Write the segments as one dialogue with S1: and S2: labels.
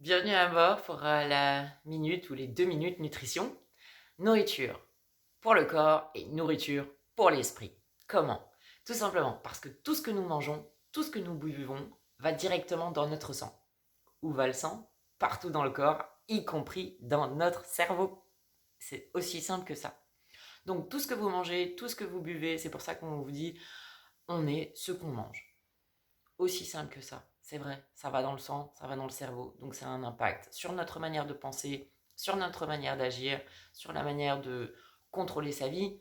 S1: Bienvenue à bord pour la minute ou les 2 minutes nutrition. Nourriture pour le corps et nourriture pour l'esprit. Comment? Tout simplement parce que tout ce que nous mangeons, tout ce que nous buvons va directement dans notre sang. Où va le sang? Partout dans le corps, y compris dans notre cerveau. C'est aussi simple que ça. Donc tout ce que vous mangez, tout ce que vous buvez, c'est pour ça qu'on vous dit on est ce qu'on mange. Aussi simple que ça. C'est vrai, ça va dans le sang, ça va dans le cerveau, donc ça a un impact sur notre manière de penser, sur notre manière d'agir, sur la manière de contrôler sa vie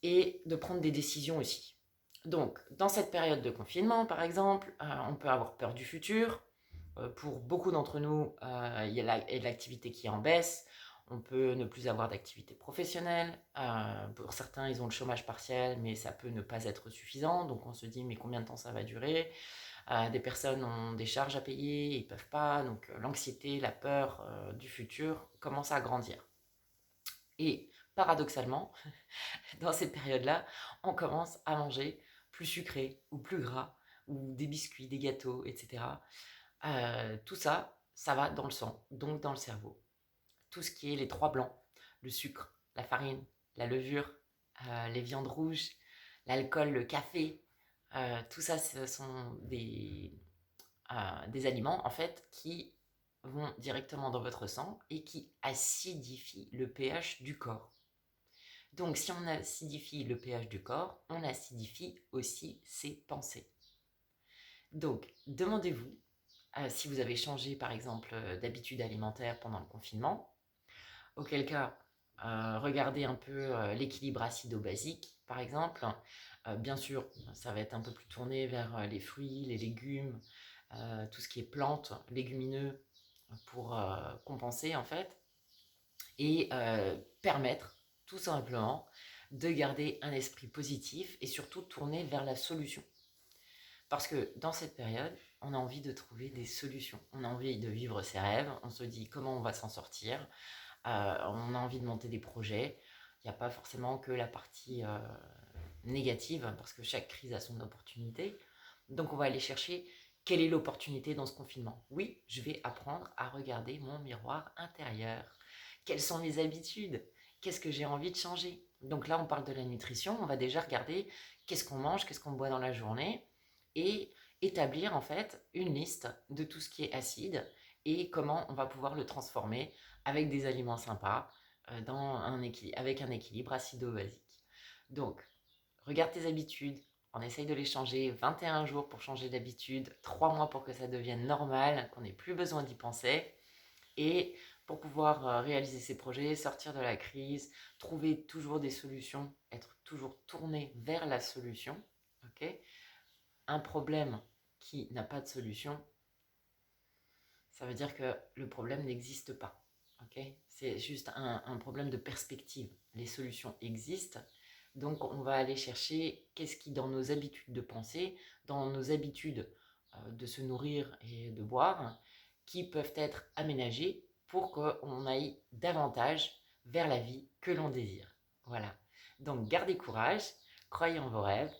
S1: et de prendre des décisions aussi. Donc, dans cette période de confinement, par exemple, on peut avoir peur du futur. Pour beaucoup d'entre nous, il y a l'activité qui est en baisse. On peut ne plus avoir d'activité professionnelle. Pour certains, ils ont le chômage partiel, mais ça peut ne pas être suffisant. Donc, on se dit, mais combien de temps ça va durer? Des personnes ont des charges à payer, ils ne peuvent pas, donc l'anxiété, la peur du futur commence à grandir. Et paradoxalement, dans cette période-là, on commence à manger plus sucré ou plus gras, ou des biscuits, des gâteaux, etc. Tout ça, ça va dans le sang, donc dans le cerveau. Tout ce qui est les trois blancs, le sucre, la farine, la levure, les viandes rouges, l'alcool, le café, tout ça, ce sont des aliments en fait qui vont directement dans votre sang et qui acidifient le pH du corps. Donc si on acidifie le pH du corps, on acidifie aussi ses pensées. Donc demandez-vous si vous avez changé par exemple d'habitude alimentaire pendant le confinement, auquel cas regardez un peu l'équilibre acido-basique par exemple. Bien sûr, ça va être un peu plus tourné vers les fruits, les légumes, tout ce qui est plantes, légumineux, pour compenser en fait, et permettre tout simplement de garder un esprit positif et surtout tourner vers la solution. Parce que dans cette période, on a envie de trouver des solutions, on a envie de vivre ses rêves, on se dit comment on va s'en sortir, on a envie de monter des projets. Il n'y a pas forcément que la partie négative, parce que chaque crise a son opportunité. Donc on va aller chercher quelle est l'opportunité dans ce confinement. Oui, je vais apprendre à regarder mon miroir intérieur. Quelles sont mes habitudes? Qu'est-ce que j'ai envie de changer? Donc là, on parle de la nutrition. On va déjà regarder qu'est-ce qu'on mange, qu'est-ce qu'on boit dans la journée et établir en fait une liste de tout ce qui est acide et comment on va pouvoir le transformer avec des aliments sympas, avec un équilibre acido-basique. Donc, regarde tes habitudes, on essaye de les changer, 21 jours pour changer d'habitude, 3 mois pour que ça devienne normal, qu'on n'ait plus besoin d'y penser, et pour pouvoir réaliser ces projets, sortir de la crise, trouver toujours des solutions, être toujours tourné vers la solution. Ok, un problème qui n'a pas de solution, ça veut dire que le problème n'existe pas. Ok, c'est juste un problème de perspective. Les solutions existent, donc on va aller chercher qu'est-ce qui, dans nos habitudes de penser, dans nos habitudes de se nourrir et de boire, qui peuvent être aménagées pour qu'on aille davantage vers la vie que l'on désire. Voilà. Donc gardez courage, croyez en vos rêves